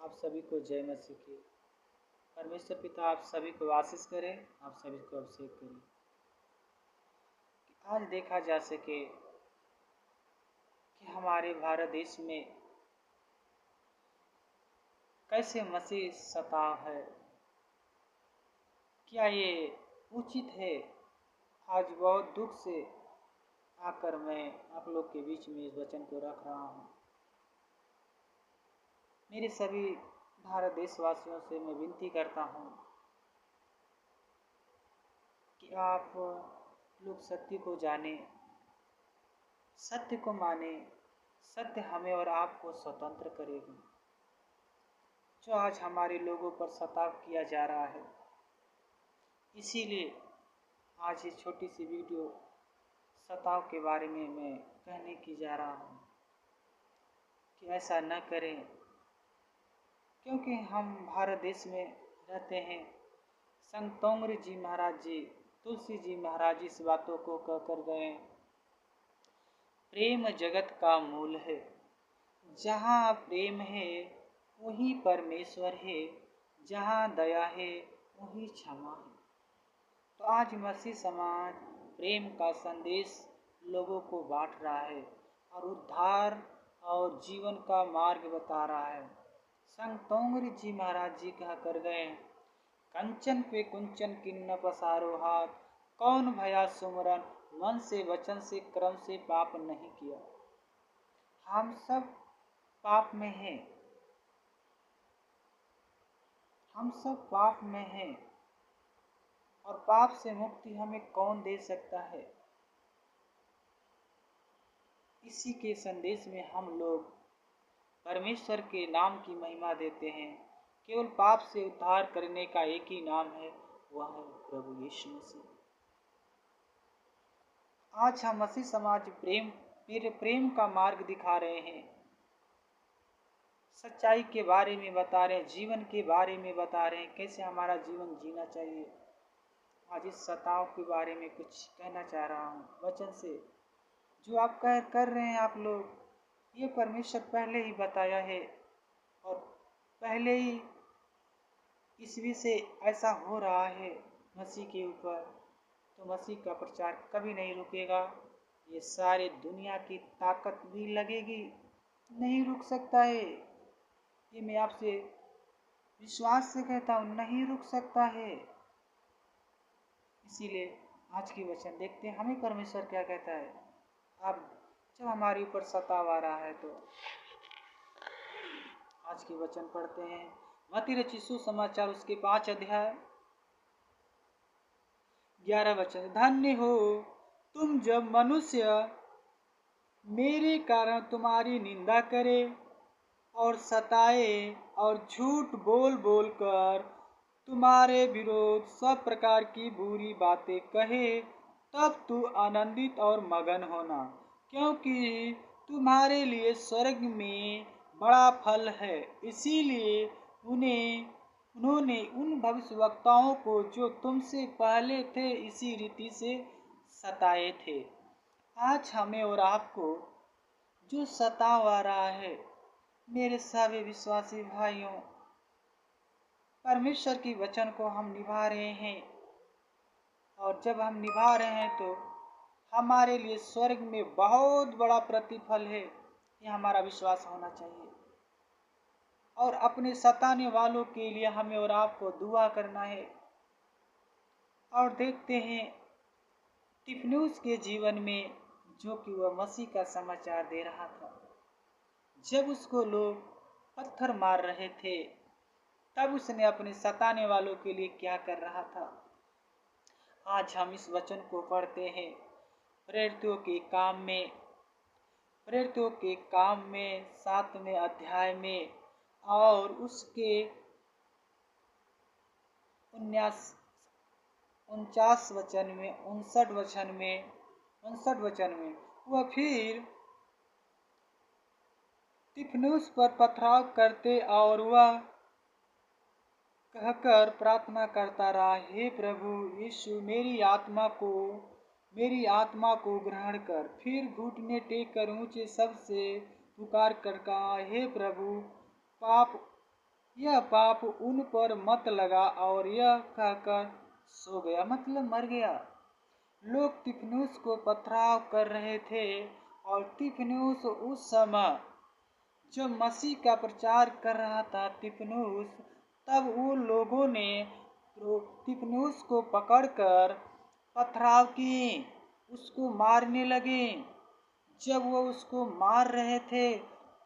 आप सभी को जय मसीह की। परमेश्वर पिता आप सभी को आशीष करें, आप सभी को अभिषेक करें कि आज देखा जा सके कि हमारे भारत देश में कैसे मसीह सताव है। क्या ये उचित है? आज बहुत दुख से आकर मैं आप लोग के बीच में इस वचन को रख रहा हूँ। मेरे सभी भारत देशवासियों से मैं विनती करता हूँ कि आप लोग सत्य को जाने, सत्य को माने। सत्य हमें और आपको स्वतंत्र करेगा। जो आज हमारे लोगों पर सताव किया जा रहा है, इसीलिए आज ये छोटी सी वीडियो सताव के बारे में मैं कहने की जा रहा हूँ कि ऐसा न करें, क्योंकि हम भारत देश में रहते हैं। संत तोंगरी जी महाराज जी, तुलसी जी महाराज इस बातों को कहकर गए, प्रेम जगत का मूल है, जहाँ प्रेम है वहीं परमेश्वर है, जहाँ दया है वहीं क्षमा है। तो आज मसीह समाज प्रेम का संदेश लोगों को बांट रहा है और उद्धार और जीवन का मार्ग बता रहा है। संत तोंगरी जी महाराज जी कहा कर गए, कंचन पे कुंचन किन्न पसारो हाथ, कौन भया सुमरन, मन से वचन से क्रम से पाप नहीं किया। हम सब पाप में हैं, हम सब पाप में हैं और पाप से मुक्ति हमें कौन दे सकता है। इसी के संदेश में हम लोग परमेश्वर के नाम की महिमा देते हैं। केवल पाप से उद्धार करने का एक ही नाम है, वह है प्रभु यीशु मसीह। आज हम मसीह समाज प्रेम का मार्ग दिखा रहे हैं, सच्चाई के बारे में बता रहे हैं, जीवन के बारे में बता रहे हैं, कैसे हमारा जीवन जीना चाहिए। आज इस सताव के बारे में कुछ कहना चाह रहा हूँ वचन से। जो आप कर रहे हैं आप लोग, ये परमेश्वर पहले ही बताया है और पहले ही ईस्वी से ऐसा हो रहा है मसीह के ऊपर। तो मसीह का प्रचार कभी नहीं रुकेगा। ये सारे दुनिया की ताकत भी लगेगी, नहीं रुक सकता है। ये मैं आपसे विश्वास से कहता हूँ, नहीं रुक सकता है। इसीलिए आज की वचन देखते हैं हमें परमेश्वर क्या कहता है। अब जब हमारे ऊपर सताव आ रहा है तो आज की वचन पढ़ते हैं। मत्ती रचित सुसमाचार उसके 5 अध्याय 11 वचन। धन्य हो तुम जब मनुष्य मेरे कारण तुम्हारी निंदा करे और सताए और झूठ बोल बोल कर तुम्हारे विरोध सब प्रकार की बुरी बातें कहे, तब तू आनंदित और मगन होना, क्योंकि तुम्हारे लिए स्वर्ग में बड़ा फल है। इसीलिए उन्होंने उन भविष्यवक्ताओं को जो तुमसे पहले थे इसी रीति से सताए थे। आज हमें और आपको जो सताव आ रहा है, मेरे सभी विश्वासी भाइयों, परमेश्वर की वचन को हम निभा रहे हैं और जब हम निभा रहे हैं तो हमारे लिए स्वर्ग में बहुत बड़ा प्रतिफल है। ये हमारा विश्वास होना चाहिए और अपने सताने वालों के लिए हमें और आपको दुआ करना है। और देखते हैं तिफनुस के जीवन में, जो कि वह मसीह का समाचार दे रहा था, जब उसको लोग पत्थर मार रहे थे, तब उसने अपने सताने वालों के लिए क्या कर रहा था। आज हम इस वचन को पढ़ते हैं प्रेरितों के काम में 7वें अध्याय में और उसके 49 वचन में 59 वचन में वह फिर तिफनुस पर पथराव करते और वह कहकर प्रार्थना करता रहा, हे प्रभु यीशु मेरी आत्मा को ग्रहण कर। फिर घुटने टेक कर ऊंचे शब्द से पुकार कर कहा, हे प्रभु यह पाप उन पर मत लगा, और यह कहकर सो गया, मतलब मर गया। लोग तिफनुस को पथराव कर रहे थे, और तिफनुस उस समय जब मसीह का प्रचार कर रहा था तिफनुस, तब वो लोगों ने तिफनुस को पकड़कर पथराव किए, उसको मारने लगे। जब वो उसको मार रहे थे,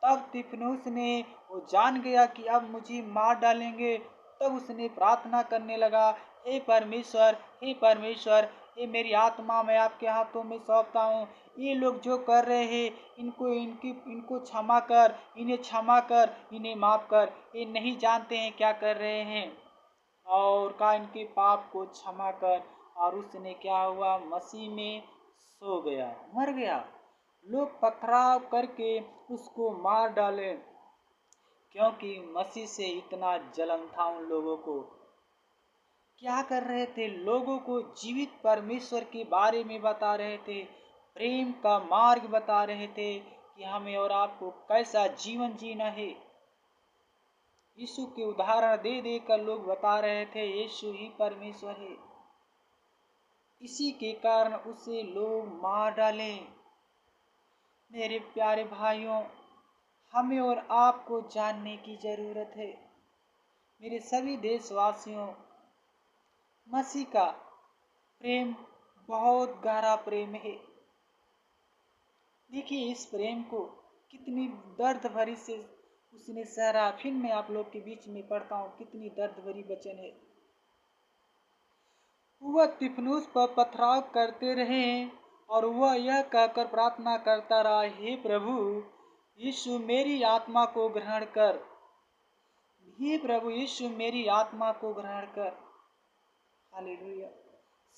तब तिफनुस ने, वो जान गया कि अब मुझे मार डालेंगे, तब उसने प्रार्थना करने लगा, हे परमेश्वर, हे परमेश्वर, ये मेरी आत्मा मैं आपके हाथों में सौंपता हूँ। ये लोग जो कर रहे हैं, इनको क्षमा कर, इन्हें क्षमा कर, इन्हें माफ कर, ये नहीं जानते हैं क्या कर रहे हैं। और का इनके पाप को क्षमा कर। और उसने क्या हुआ, मसीह में सो गया, मर गया। लोग पथराव करके उसको मार डाले, क्योंकि मसीह से इतना जलन था उन लोगों को। क्या कर रहे थे, लोगों को जीवित परमेश्वर के बारे में बता रहे थे, प्रेम का मार्ग बता रहे थे कि हमें और आपको कैसा जीवन जीना है। यीशु के उदाहरण दे दे कर लोग बता रहे थे यीशु ही परमेश्वर है। इसी के कारण उसे लोग मार डाले। मेरे प्यारे भाइयों, हमें और आपको जानने की जरूरत है, मेरे सभी देशवासियों, मसीह का प्रेम बहुत गहरा प्रेम है। देखिए इस प्रेम को कितनी दर्द भरी से उसने सहरा। फिर मैं आप लोग के बीच में पढ़ता हूँ, कितनी दर्द भरी वचन है। वह तिफनुस पर पथराव करते रहे, और वह यह कहकर प्रार्थना करता रहा, हे प्रभु यीशु मेरी आत्मा को ग्रहण कर, हे प्रभु यीशु मेरी आत्मा को ग्रहण कर। हालेलुया।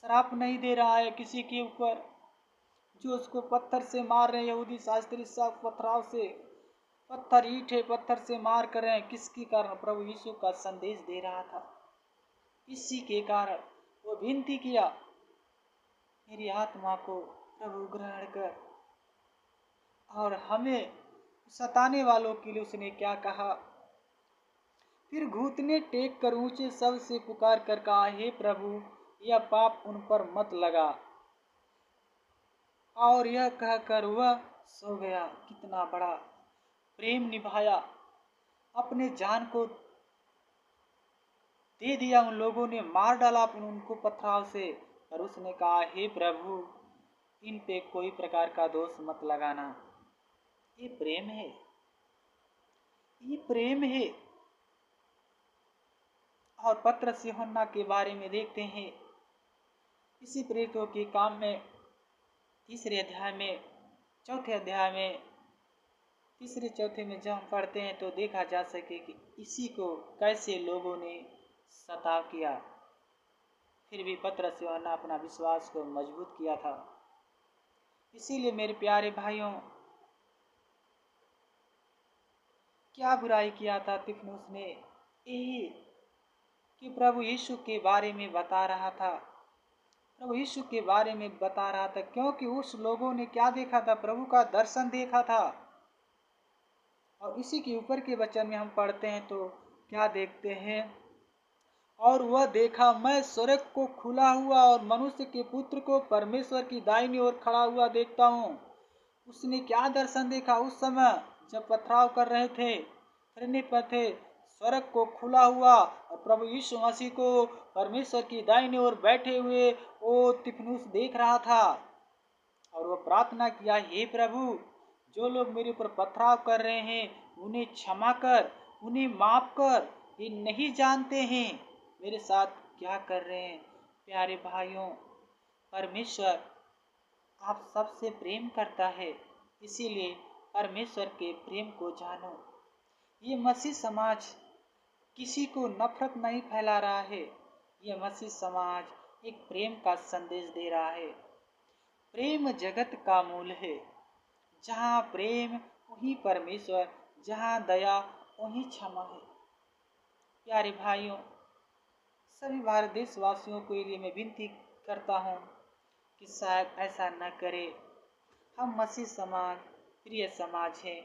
श्राप नहीं दे रहा है किसी के ऊपर, जो उसको पत्थर से मार रहे हैं, यहूदी शास्त्री सब पथराव से, पत्थर ईंट पत्थर से मार कर रहे हैं, किसके कारण, प्रभु यीशु का संदेश दे रहा था। इसी के कारण वो विनती किया, मेरी आत्मा को प्रभु ग्रहण कर। और हमें सताने वालों के लिए उसने क्या कहा, फिर घुटने टेक कर ऊंचे शब्द से पुकार कर कहा, हे प्रभु यह पाप उन पर मत लगा। और यह कहकर वह सो गया। कितना बड़ा प्रेम निभाया, अपने जान को दे दिया। उन लोगों ने मार डाला उनको पथराव से, और उसने कहा, हे प्रभु इन पे कोई प्रकार का दोष मत लगाना। ये प्रेम है, ये प्रेम है। और पतरस यूहन्ना के बारे में देखते हैं, इसी प्रेरितों के काम में तीसरे अध्याय में, चौथे अध्याय में, तीसरे चौथे में जब हम पढ़ते हैं तो देखा जा सके कि इसी को कैसे लोगों ने सताव किया, फिर भी पतरस यूहन्ना अपना विश्वास को मजबूत किया था। इसीलिए मेरे प्यारे भाइयों, क्या बुराई किया था तिफनुस ने, यही कि प्रभु यीशु के बारे में बता रहा था, प्रभु यीशु के बारे में बता रहा था, क्योंकि उस लोगों ने क्या देखा था, प्रभु का दर्शन देखा था। और इसी के ऊपर के वचन में हम पढ़ते हैं तो क्या देखते हैं, और वह देखा मैं स्वर्ग को खुला हुआ और मनुष्य के पुत्र को परमेश्वर की दाहिनी ओर खड़ा हुआ देखता हूँ। उसने क्या दर्शन देखा, उस समय जब पथराव कर रहे थे, करने पर थे, स्वर्ग को खुला हुआ और प्रभु यीशु मसीह को परमेश्वर की दाहिनी ओर बैठे हुए वो तिफनुस देख रहा था। और वह प्रार्थना किया, हे प्रभु जो लोग मेरे ऊपर पथराव कर रहे हैं उन्हें क्षमा कर, उन्हें माफ कर, ये नहीं जानते हैं मेरे साथ क्या कर रहे हैं। प्यारे भाइयों, परमेश्वर आप सबसे प्रेम करता है, इसीलिए परमेश्वर के प्रेम को जानो। ये मसीह समाज किसी को नफरत नहीं फैला रहा है, ये मसीह समाज एक प्रेम का संदेश दे रहा है। प्रेम जगत का मूल है, जहाँ प्रेम वहीं परमेश्वर, जहाँ दया वहीं क्षमा है। प्यारे भाइयों, सभी भारत देशवासियों के लिए मैं विनती करता हूँ कि शायद ऐसा न करें। हम मसीह समाज प्रिय समाज हैं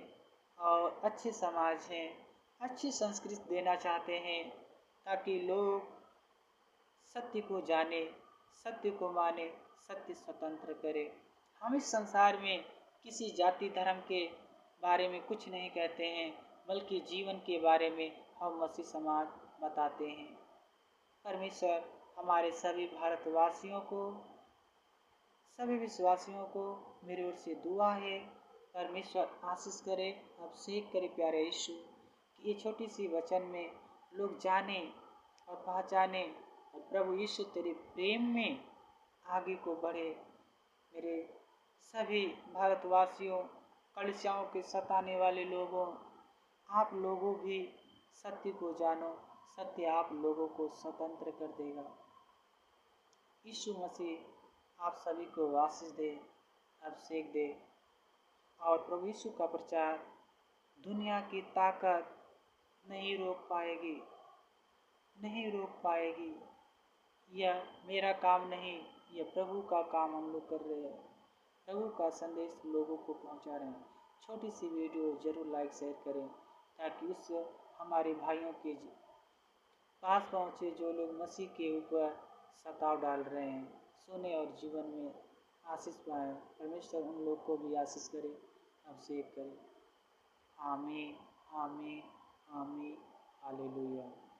और अच्छे समाज हैं, अच्छी संस्कृति देना चाहते हैं ताकि लोग सत्य को जाने, सत्य को माने, सत्य स्वतंत्र करे। हम इस संसार में किसी जाति धर्म के बारे में कुछ नहीं कहते हैं, बल्कि जीवन के बारे में हम मसीह समाज बताते हैं। परमेश्वर हमारे सभी भारतवासियों को, सभी विश्वासियों को मेरी ओर से दुआ है। परमेश्वर आशीष करे, अभिषेक करे प्यारे यीशु, कि ये छोटी सी वचन में लोग जाने और पहचाने और प्रभु यीशु तेरे प्रेम में आगे को बढ़े। मेरे सभी भारतवासियों, कलीसियाओं के सताने वाले लोगों, आप लोगों भी सत्य को जानो, सत्य आप लोगों को स्वतंत्र कर देगा। यीशु मसीह आप सभी को आशीष दे, अभिषेक दे, और प्रभु यीशु का प्रचार दुनिया की ताकत नहीं रोक पाएगी, नहीं रोक पाएगी। यह मेरा काम नहीं, यह प्रभु का काम हम लोग कर रहे हैं। प्रभु का संदेश लोगों को पहुंचा रहे हैं। छोटी सी वीडियो जरूर लाइक शेयर करें ताकि उससे हमारे भाइयों के पास पहुँचे जो लोग मसीह के ऊपर सताव डाल रहे हैं, सुने और जीवन में आशीष पाएँ। परमेश्वर उन लोग को भी आशीष करे, अभिषेक करे। आमीन, आमीन, आमीन, हालेलुया।